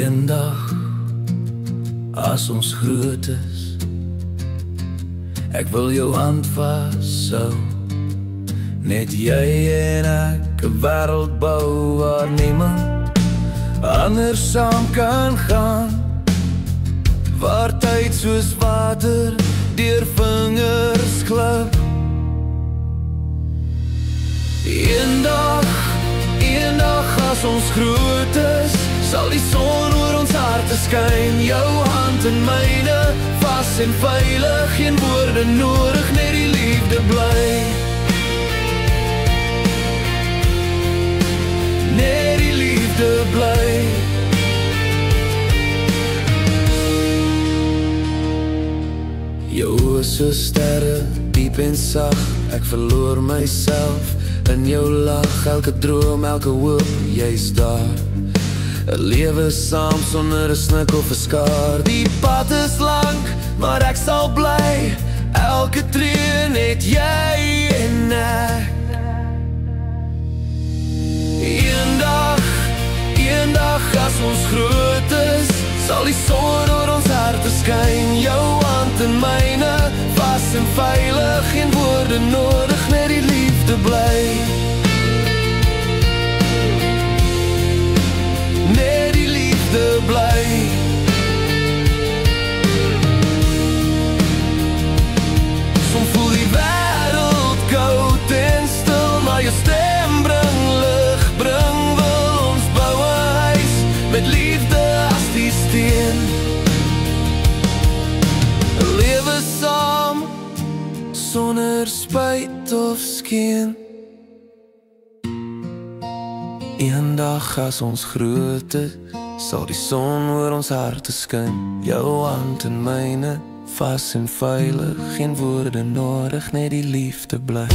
Eendag, as ons groot is, ek wil jou hand vashou. Net jy en ek 'n wêreld bou waar niemand anders saam kan gaan. Waar tyd soos water deur vingers glip. Eendag as ons groot is, sal die son oor ons harte skyn. Jou hand in myne, vas en veilig, geen woorde nodig, net die liefde bly. Net die liefde bly. Jou oë so sterre, diep en sag, ek verloor myself in jou lach. Elke droom, elke hoop, jy's daar. 'n lewe saam sonder 'n snik of 'n skaar. Die pad is lank, maar ek sal bly. Elke tree net jy en ek. Eendag as ons groot is, sal die son oor ons harte skyn. Jou hand in myne, vas en veilig, geen woorde nodig, net die liefde bly. Net die liefde bly. Soms voel die wêreld koud en stil, maar jou stem bring lig, bring wil ons bou 'n huis met liefde as die steen. Lewe saam sonder spyt of skeen. Eendag as ons groot is, sal die son oor ons harte skyn. Jou hand in myne, vas en veilig, geen woorde nodig, net die liefde bly.